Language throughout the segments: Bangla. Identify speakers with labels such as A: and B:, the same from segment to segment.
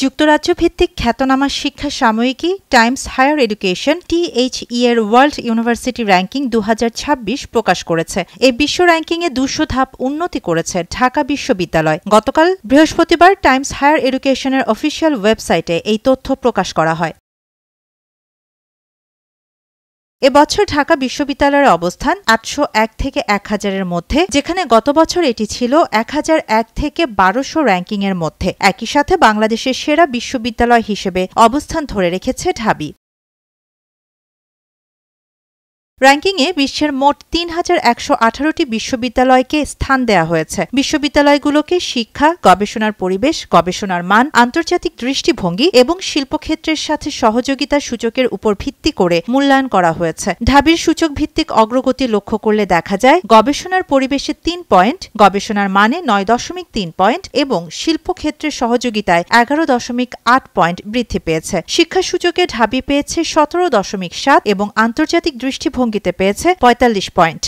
A: যুক্তরাজ্য ভিত্তিক খ্যাতনামা শিক্ষা সাময়িকী টাইমস হায়ার এডুকেশন THE এর ওয়ার্ল্ড ইউনিভার্সিটি র্যাঙ্কিং 2026 প্রকাশ করেছে। এই বিশ্ব র্যাঙ্কিংয়ে 200 ধাপ উন্নতি করেছে ঢাকা বিশ্ববিদ্যালয়। গতকাল বৃহস্পতিবার টাইমস হায়ার এডুকেশনের অফিসিয়াল ওয়েবসাইটে এই তথ্য প্রকাশ করা হয়। এবছর ঢাকা বিশ্ববিদ্যালয়ের অবস্থান 801 থেকে 1000-এর মধ্যে, যেখানে গত বছর এটি ছিল 1001 থেকে 1200 র্যাঙ্কিংয়ের মধ্যে। একই সাথে বাংলাদেশের সেরা বিশ্ববিদ্যালয় হিসেবে অবস্থান ধরে রেখেছে ঢাবি। র্যাঙ্কিংয়ে বিশ্বের মোট 3118টি বিশ্ববিদ্যালয়কে স্থান দেয়া হয়েছে। বিশ্ববিদ্যালয়গুলোকে শিক্ষা, গবেষণার পরিবেশ, গবেষণার মান, আন্তর্জাতিক দৃষ্টিভঙ্গি এবং শিল্পক্ষেত্রের সাথে সহযোগিতার সূচকের উপর ভিত্তি করে মূল্যায়ন করা হয়েছে। ঢাবির সূচক ভিত্তিক অগ্রগতি লক্ষ্য করলে দেখা যায় গবেষণার পরিবেশে 3 পয়েন্ট, গবেষণার মানে 9.3 পয়েন্ট এবং শিল্পক্ষেত্রের সহযোগিতায় 11.8 পয়েন্ট বৃদ্ধি পেয়েছে। শিক্ষা সূচকে ঢাবি পেয়েছে 17.7 এবং আন্তর্জাতিক দৃষ্টিভঙ্গিতে পেয়েছে 45 পয়েন্ট।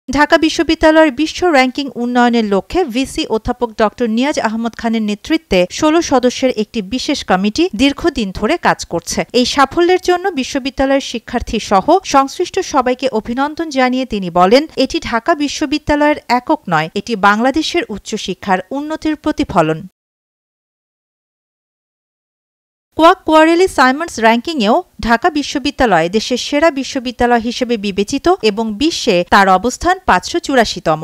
A: ঢাকা বিশ্ববিদ্যালয়ের বিশ্ব র্যাঙ্কিং উন্নয়নের লক্ষ্যে ভিসি অধ্যাপক ড. নিয়াজ আহমদ খানের নেতৃত্বে 16 সদস্যের একটি বিশেষ কমিটি দীর্ঘদিন ধরে কাজ করছে। এই সাফল্যের জন্য বিশ্ববিদ্যালয়ের শিক্ষার্থী সহ সংশ্লিষ্ট সবাইকে অভিনন্দন জানিয়ে তিনি বলেন, এটি ঢাকা বিশ্ববিদ্যালয়ের একক নয়, এটি বাংলাদেশের উচ্চশিক্ষার উন্নতির প্রতিফলন। কোয়াকওয়ারেলি সাইমন্স র্যাঙ্কিংয়েও ঢাকা বিশ্ববিদ্যালয় দেশের সেরা বিশ্ববিদ্যালয় হিসেবে বিবেচিত এবং বিশ্বে তার অবস্থান 584তম।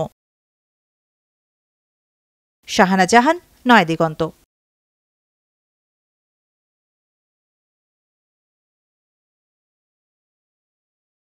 A: শাহানা জাহান, নয়াদিগন্ত।